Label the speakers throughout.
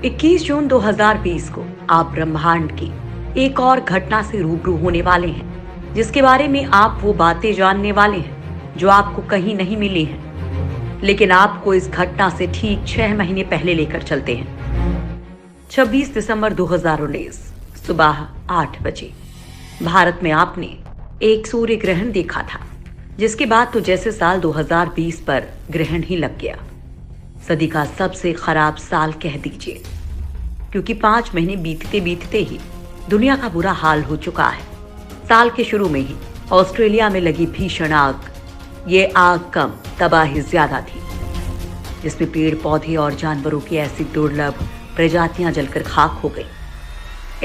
Speaker 1: 21 जून 2020 को आप ब्रह्मांड की एक और घटना से रूबरू होने वाले हैं, जिसके बारे में आप वो बातें जानने वाले हैं जो आपको कहीं नहीं मिली हैं। लेकिन आपको इस घटना से ठीक 6 महीने पहले लेकर चलते हैं। 26 दिसंबर 2019 सुबह 8 बजे भारत में आपने एक सूर्य ग्रहण देखा था, जिसके बाद तो जैसे साल 2020 पर ग्रहण ही लग गया। सदी का सबसे खराब साल कह दीजिए, क्योंकि 5 महीने बीतते बीतते ही दुनिया का बुरा हाल हो चुका है। साल के शुरू में ही ऑस्ट्रेलिया में लगी भीषण आग, ये आग कम तबाही ज्यादा थी, जिसमें पेड़ पौधे और जानवरों की ऐसी दुर्लभ प्रजातियां जलकर खाक हो गई।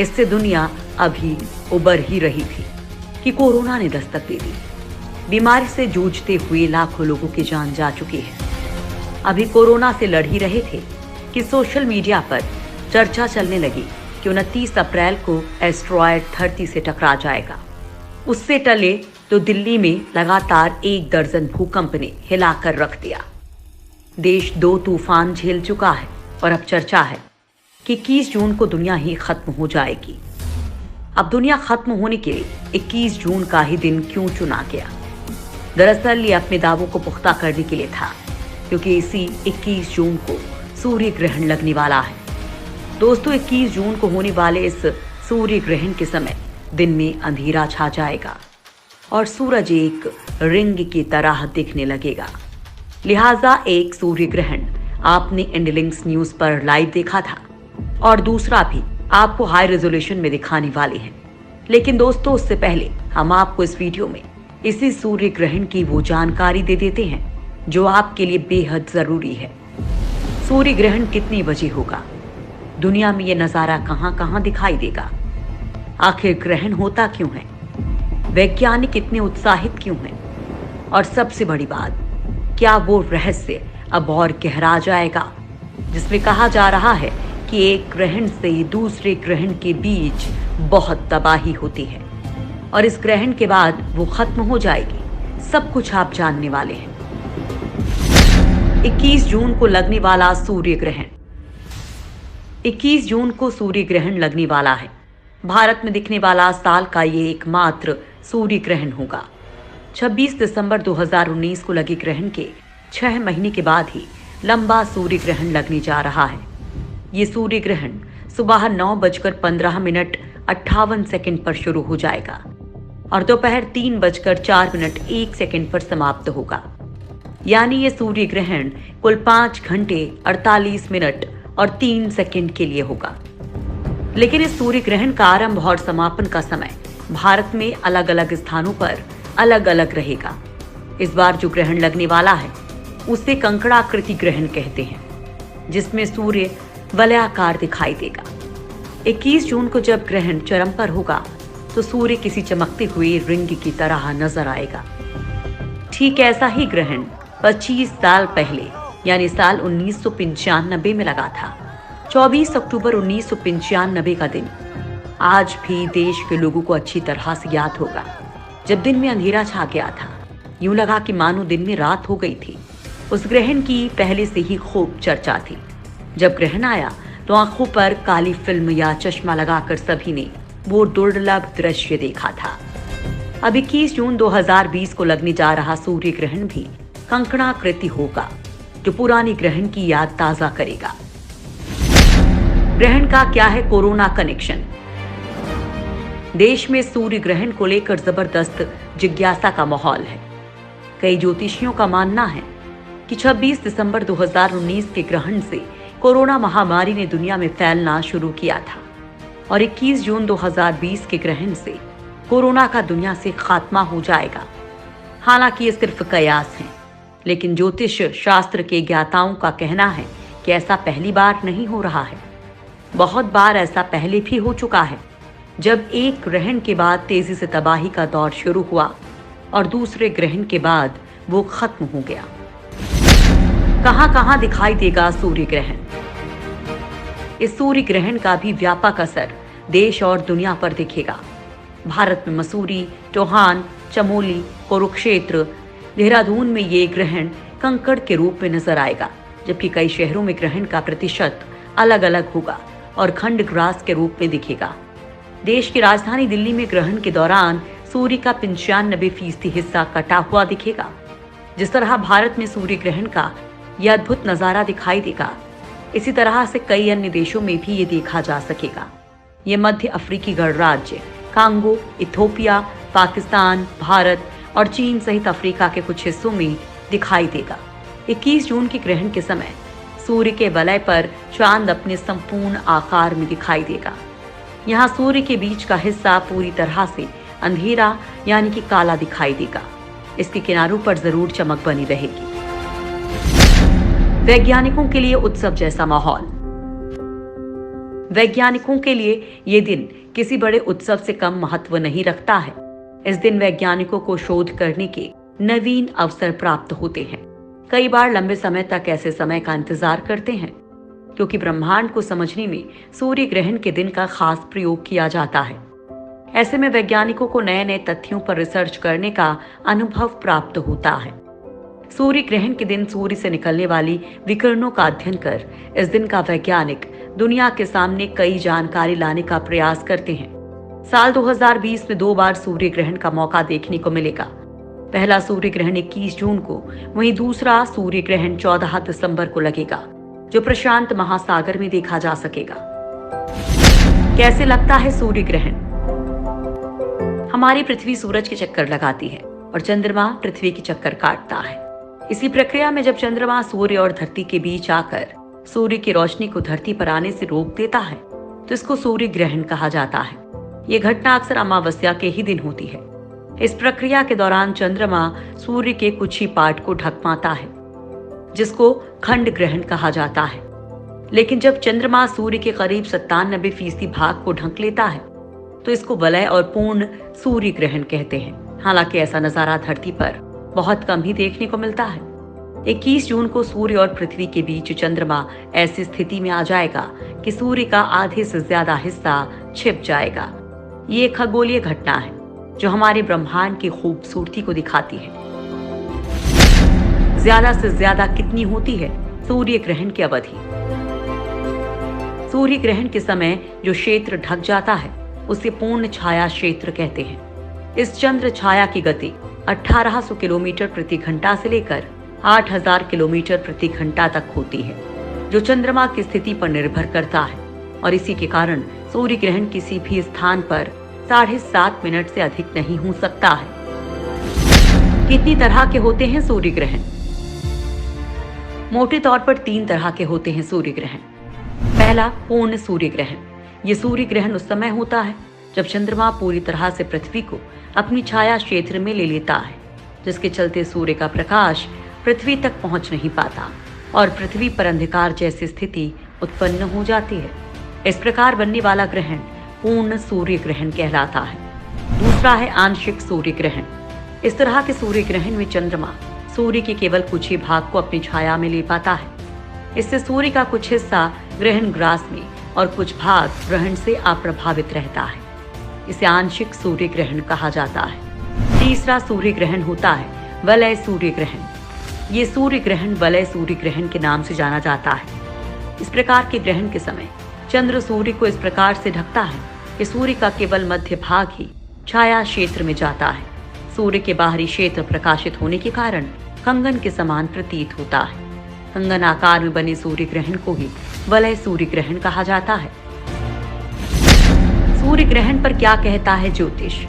Speaker 1: इससे दुनिया अभी उबर ही रही थी कि कोरोना ने दस्तक दे दी। बीमारी से जूझते हुए लाखों लोगों की जान जा चुकी है। अभी कोरोना से लड़ ही रहे थे कि सोशल मीडिया पर चर्चा चलने लगी कि 29 अप्रैल को एस्ट्रॉयड धरती से टकरा जाएगा। उससे टले तो दिल्ली में लगातार 1 दर्जन भूकंप ने हिलाकर रख दिया। देश 2 तूफान झेल चुका है और अब चर्चा है कि 21 जून को दुनिया ही खत्म हो जाएगी। अब दुनिया खत्म होने के लिए 21 जून का ही दिन क्यों चुना गया? दरअसल ये अपने दावों को पुख्ता करने के लिए था, क्योंकि इसी 21 जून को सूर्य ग्रहण लगने वाला है। दोस्तों, 21 जून को होने वाले इस सूर्य ग्रहण के समय दिन में अंधेरा छा जाएगा और सूरज एक रिंग की तरह दिखने लगेगा। लिहाजा एक सूर्य ग्रहण आपने इंडिलिंक्स न्यूज पर लाइव देखा था और दूसरा भी आपको हाई रेजोल्यूशन में दिखाने वाले हैं। लेकिन दोस्तों, उससे पहले हम आपको इस वीडियो में इसी सूर्य ग्रहण की वो जानकारी दे देते हैं जो आपके लिए बेहद जरूरी है। सूर्य ग्रहण कितनी बजे होगा? दुनिया में ये नजारा कहां कहां दिखाई देगा? आखिर ग्रहण होता क्यों है? वैज्ञानिक इतने उत्साहित क्यों हैं? और सबसे बड़ी बात, क्या वो रहस्य अब और गहरा जाएगा, जिसमें कहा जा रहा है कि एक ग्रहण से दूसरे ग्रहण के बीच बहुत तबाही होती है और इस ग्रहण के बाद वो खत्म हो जाएगी। सब कुछ आप जानने वाले हैं। 21 जून को लगने वाला सूर्य ग्रहण। 21 जून को सूर्य ग्रहण लगने वाला है। भारत में दिखने वाला साल का ये एकमात्र सूर्य ग्रहण होगा। 26 दिसंबर 2019 को लगे ग्रहण के 6 महीने के बाद ही लंबा सूर्य ग्रहण लगने जा रहा है। ये सूर्य ग्रहण सुबह 9:15 पर शुरू हो जाएगा और दोपहर 3:04 पर समाप्त होगा। यानी ये सूर्य ग्रहण कुल 5 घंटे 48 मिनट और 3 सेकंड के लिए होगा। लेकिन इस सूर्य ग्रहण का आरंभ और समापन का समय भारत में अलग अलग स्थानों पर अलग अलग रहेगा। इस बार जो ग्रहण लगने वाला है उसे कंकड़ाकृति ग्रहण कहते हैं, जिसमें सूर्य वलयाकार दिखाई देगा। 21 जून को जब ग्रहण चरम पर होगा तो सूर्य किसी चमकते हुए रिंग की तरह नजर आएगा। ठीक ऐसा ही ग्रहण 25 साल पहले यानी साल 1995 में लगा था। 24 अक्टूबर 1995 का दिन आज भी देश के लोगों को अच्छी तरह से याद होगा, जब दिन में अंधेरा छा गया था। यूं लगा कि मानो दिन में रात हो गई थी। उस ग्रहण की पहले से ही खूब चर्चा थी। जब ग्रहण आया तो आंखों पर काली फिल्म या चश्मा लगाकर सभी ने वो दुर्लभ दृश्य देखा था। अब 21 जून 2020 को लगने जा रहा सूर्य ग्रहण भी कंकणाकृति होगा, जो पुरानी ग्रहण की याद ताजा करेगा। ग्रहण का क्या है कोरोना कनेक्शन? देश में सूर्य ग्रहण को लेकर जबरदस्त जिज्ञासा का माहौल है। कई ज्योतिषियों का मानना है कि 26 दिसंबर 2019 के ग्रहण से कोरोना महामारी ने दुनिया में फैलना शुरू किया था और 21 जून 2020 के ग्रहण से कोरोना का दुनिया से खात्मा हो जाएगा। हालांकि ये सिर्फ कयास हैं, लेकिन ज्योतिष शास्त्र के ज्ञाताओं का कहना है कि ऐसा पहली बार नहीं हो रहा है। बहुत बार ऐसा पहले भी हो चुका है, जब एक ग्रहण के बाद तेजी से तबाही का दौर शुरू हुआ और दूसरे ग्रहण के बाद वो खत्म हो गया। कहां कहां दिखाई देगा सूर्य ग्रहण? इस सूर्य ग्रहण का भी व्यापक असर देश और दुनिया पर दिखेगा। भारत में मसूरी, टोहान, चमोली, कुरुक्षेत्र, देहरादून में ये ग्रहण कंकड़ के रूप में नजर आएगा, जबकि कई शहरों में ग्रहण का प्रतिशत अलग अलग होगा और खंड ग्रास के रूप में दिखेगा। देश की राजधानी दिल्ली में ग्रहण के दौरान सूर्य का 95% हिस्सा कटा हुआ दिखेगा। जिस तरह भारत में सूर्य ग्रहण का यह अद्भुत नजारा दिखाई देगा, इसी तरह से कई अन्य देशों में भी ये देखा जा सकेगा। ये मध्य अफ्रीकी गणराज्य कांगो, इथोपिया, पाकिस्तान, भारत और चीन सहित अफ्रीका के कुछ हिस्सों में दिखाई देगा। 21 जून के ग्रहण के समय सूर्य के वलय पर चांद अपने संपूर्ण आकार में दिखाई देगा। यहाँ सूर्य के बीच का हिस्सा पूरी तरह से अंधेरा यानी कि काला दिखाई देगा। इसके किनारों पर जरूर चमक बनी रहेगी। वैज्ञानिकों के लिए उत्सव जैसा माहौल। वैज्ञानिकों के लिए ये दिन किसी बड़े उत्सव से कम महत्व नहीं रखता है। इस दिन वैज्ञानिकों को शोध करने के नवीन अवसर प्राप्त होते हैं। कई बार लंबे समय तक ऐसे समय का इंतजार करते हैं, क्योंकि ब्रह्मांड को समझने में सूर्य ग्रहण के दिन का खास प्रयोग किया जाता है। ऐसे में वैज्ञानिकों को नए नए तथ्यों पर रिसर्च करने का अनुभव प्राप्त होता है। सूर्य ग्रहण के दिन सूर्य से निकलने वाली विकिरणों का अध्ययन कर इस दिन का वैज्ञानिक दुनिया के सामने कई जानकारी लाने का प्रयास करते हैं। साल 2020 में 2 बार सूर्य ग्रहण का मौका देखने को मिलेगा। पहला सूर्य ग्रहण 21 जून को, वहीं दूसरा सूर्य ग्रहण 14 दिसंबर को लगेगा, जो प्रशांत महासागर में देखा जा सकेगा। कैसे लगता है सूर्य ग्रहण? हमारी पृथ्वी सूरज के चक्कर लगाती है और चंद्रमा पृथ्वी के चक्कर काटता है। इसी प्रक्रिया में जब चंद्रमा सूर्य और धरती के बीच आकर सूर्य की रोशनी को धरती पर आने से रोक देता है, तो इसको सूर्य ग्रहण कहा जाता है। ये घटना अक्सर अमावस्या के ही दिन होती है। इस प्रक्रिया के दौरान चंद्रमा सूर्य के कुछ ही पार्ट को ढक पाता है, जिसको खंड ग्रहण कहा जाता है। लेकिन जब चंद्रमा सूर्य के करीब 97% भाग को ढक लेता है, तो इसको वलय और पूर्ण सूर्य ग्रहण कहते हैं। हालांकि ऐसा नजारा धरती पर बहुत कम ही देखने को मिलता है। 21 जून को सूर्य और पृथ्वी के बीच चंद्रमा ऐसी स्थिति में आ जाएगा कि सूर्य का आधे से ज्यादा हिस्सा छिप जाएगा। ये एक खगोलीय घटना है जो हमारे ब्रह्मांड की खूबसूरती को दिखाती है। ज्यादा से ज्यादा कितनी होती है सूर्य ग्रहण की अवधि? सूर्य ग्रहण के समय जो क्षेत्र ढक जाता है उसे पूर्ण छाया क्षेत्र कहते हैं। इस चंद्र छाया की गति 1800 किलोमीटर प्रति घंटा से लेकर 8000 किलोमीटर प्रति घंटा तक होती है, जो चंद्रमा की स्थिति पर निर्भर करता है। और इसी के कारण सूर्य ग्रहण किसी भी स्थान पर 7.5 मिनट से अधिक नहीं हो सकता है। कितनी तरह के होते हैं सूर्य ग्रहण? मोटे तौर पर 3 तरह के होते हैं सूर्य ग्रहण। पहला, पूर्ण सूर्य ग्रहण। ये सूर्य ग्रहण उस समय होता है जब चंद्रमा पूरी तरह से पृथ्वी को अपनी छाया क्षेत्र में ले लेता है, जिसके चलते सूर्य का प्रकाश पृथ्वी तक पहुंच नहीं पाता और पृथ्वी पर अंधकार जैसी स्थिति उत्पन्न हो जाती है। इस प्रकार बनने वाला ग्रहण पूर्ण सूर्य ग्रहण कहलाता है। दूसरा है आंशिक सूर्य ग्रहण। इस तरह के सूर्य ग्रहण में चंद्रमा सूर्य के केवल कुछ ही भाग को अपनी छाया में ले पाता है। इससे सूर्य का कुछ हिस्सा ग्रहण ग्रास में और कुछ भाग ग्रहण से अप्रभावित रहता है। इसे आंशिक सूर्य ग्रहण कहा जाता है। तीसरा सूर्य ग्रहण होता है वलय सूर्य ग्रहण। ये सूर्य ग्रहण वलय सूर्य ग्रहण के नाम से जाना जाता है। इस प्रकार के ग्रहण के समय चंद्र सूर्य को इस प्रकार से ढकता है कि सूर्य का केवल मध्य भाग ही छाया क्षेत्र में जाता है। सूर्य के बाहरी क्षेत्र प्रकाशित होने के कारण कंगन के समान प्रतीत होता है। कंगन आकार में बने सूर्य ग्रहण को ही वलय सूर्य ग्रहण कहा जाता है। सूर्य ग्रहण पर क्या कहता है ज्योतिष?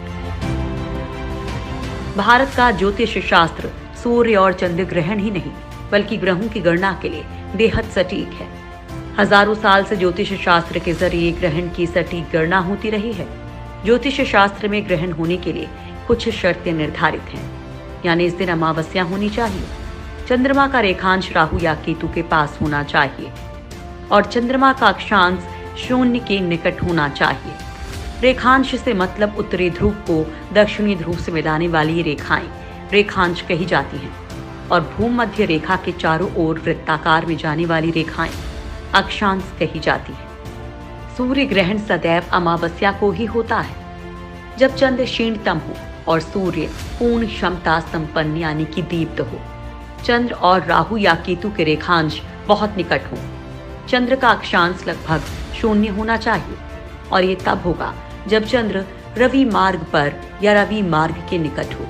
Speaker 1: भारत का ज्योतिष शास्त्र सूर्य और चंद्र ग्रहण ही नहीं बल्कि ग्रहों की गणना के लिए बेहद सटीक है। हजारों साल से ज्योतिष शास्त्र के जरिए ग्रहण की सटीक गणना होती रही है। ज्योतिष शास्त्र में ग्रहण होने के लिए कुछ शर्तें निर्धारित हैं, यानी इस दिन अमावस्या होनी चाहिए, चंद्रमा का रेखांश राहु या केतु के पास होना चाहिए और चंद्रमा का अक्षांश 0 के निकट होना चाहिए। रेखांश से मतलब उत्तरी ध्रुव को दक्षिणी ध्रुव से मिलाने वाली रेखाएं रेखांश कही जाती हैं और भूमध्य रेखा के चारों ओर वृत्ताकार में जाने वाली रेखाएं अक्षांश कही जाती हैं। सूर्य ग्रहण सदैव अमावस्या को ही होता है, जब चंद्र क्षीणतम हो और सूर्य पूर्ण क्षमता संपन्न यानी कि दीप्त हो। चंद्र और राहु या केतु के रेखांश बहुत निकट हो। चंद्र का अक्षांश लगभग 0 होना चाहिए और ये तब होगा जब चंद्र रवि मार्ग पर या रवि मार्ग के निकट हो।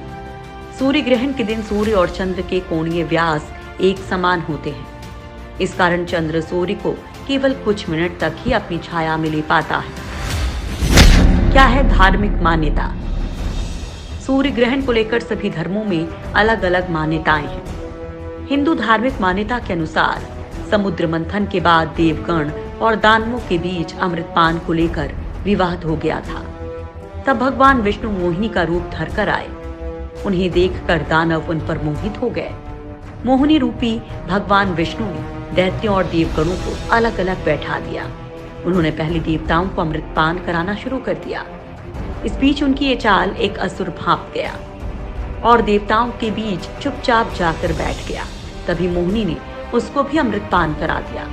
Speaker 1: सूर्य ग्रहण के दिन सूर्य और चंद्र के कोणीय व्यास एक समान होते हैं। इस कारण चंद्र सूर्य को केवल कुछ मिनट तक ही अपनी छाया में ले पाता है। क्या है धार्मिक मान्यता? सूर्य ग्रहण को लेकर सभी धर्मों में अलग अलग मान्यताएं हैं। हिंदू धार्मिक मान्यता के अनुसार समुद्र मंथन के बाद देवगण और दानवों के बीच अमृतपान को लेकर विवाद हो गया था। तब भगवान विष्णु मोहिनी का रूप धरकर आए। उन्हें देखकर दानव उन पर मोहित हो गए। मोहिनी रूपी भगवान विष्णु ने दैत्यों और देवगणों को अलग अलग बैठा दिया। उन्होंने पहले देवताओं को अमृतपान कराना शुरू कर दिया। इस बीच उनकी ये चाल एक असुर भांप गया और देवताओं के बीच चुपचाप जाकर बैठ गया। तभी मोहिनी ने उसको भी अमृतपान करा दिया।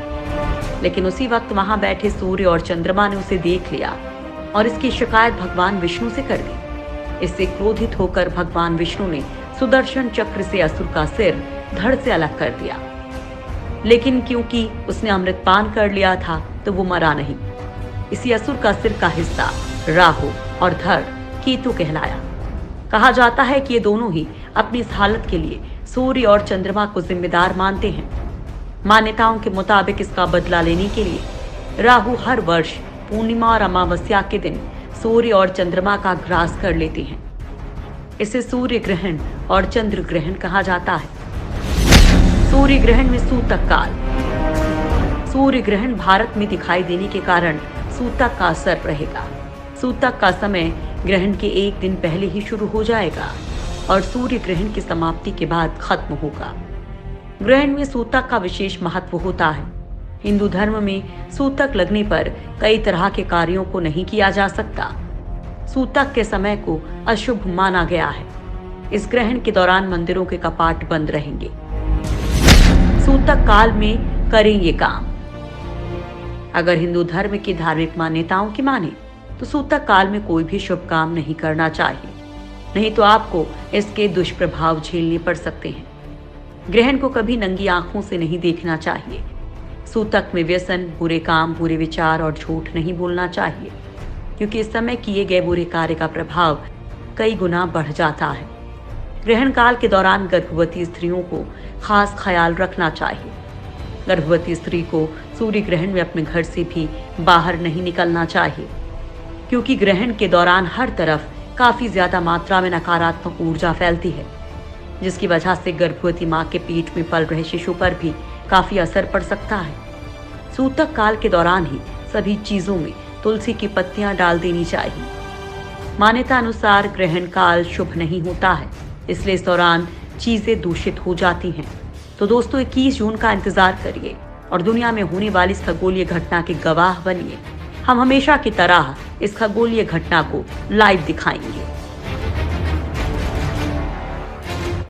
Speaker 1: लेकिन उसी वक्त वहां बैठे सूर्य और चंद्रमा ने उसे देख लिया और इसकी शिकायत भगवान विष्णु से कर दी। इससे क्रोधित होकर भगवान विष्णु ने सुदर्शन चक्र से असुर का सिर धड़ से अलग कर दिया। लेकिन क्योंकि उसने अमृतपान कर लिया था तो वो मरा नहीं। इसी असुर का सिर का हिस्सा राहु और धड़ केतु कहलाया। कहा जाता है कि ये दोनों ही अपनी इस हालत के लिए सूर्य और चंद्रमा को जिम्मेदार मानते हैं। मान्यताओं के मुताबिक इसका बदला लेने के लिए राहु हर वर्ष पूर्णिमा और अमावस्या के दिन सूर्य और चंद्रमा का ग्रास कर लेते हैं। इसे सूर्य ग्रहण और चंद्र ग्रहण कहा जाता है। सूर्य ग्रहण में सूतक काल। सूर्य ग्रहण भारत में दिखाई देने के कारण सूतक का असर रहेगा। सूतक का समय ग्रहण के एक दिन पहले ही शुरू हो जाएगा और सूर्य ग्रहण की समाप्ति के बाद खत्म होगा। ग्रहण में सूतक का विशेष महत्व होता है। हिंदू धर्म में सूतक लगने पर कई तरह के कार्यों को नहीं किया जा सकता। सूतक के समय को अशुभ माना गया है। इस ग्रहण के दौरान मंदिरों के कपाट बंद रहेंगे। सूतक काल में करें ये काम। अगर हिंदू धर्म की धार्मिक मान्यताओं की माने तो सूतक काल में कोई भी शुभ काम नहीं करना चाहिए, नहीं तो आपको इसके दुष्प्रभाव झेलने पड़ सकते हैं। ग्रहण को कभी नंगी आंखों से नहीं देखना चाहिए। सूतक में व्यसन, बुरे काम, बुरे विचार और झूठ नहीं बोलना चाहिए, क्योंकि इस समय किए गए बुरे कार्य का प्रभाव कई गुना बढ़ जाता है। ग्रहण काल के दौरान गर्भवती स्त्रियों को खास ख्याल रखना चाहिए। गर्भवती स्त्री को सूर्य ग्रहण में अपने घर से भी बाहर नहीं निकलना चाहिए, क्योंकि ग्रहण के दौरान हर तरफ काफी ज्यादा मात्रा में नकारात्मक ऊर्जा फैलती है, जिसकी वजह से गर्भवती मां के पेट में पल रहे शिशु पर भी काफी असर पड़ सकता है। सूतक काल के दौरान ही सभी चीजों में तुलसी की पत्तियां डाल देनी चाहिए। मान्यता अनुसार ग्रहण काल शुभ नहीं होता है, इसलिए इस दौरान चीजें दूषित हो जाती हैं। तो दोस्तों 21 जून का इंतजार करिए और दुनिया में होने वाली इस खगोलीय घटना के गवाह बनिए। हम हमेशा की तरह इस खगोलीय घटना को लाइव दिखाएंगे।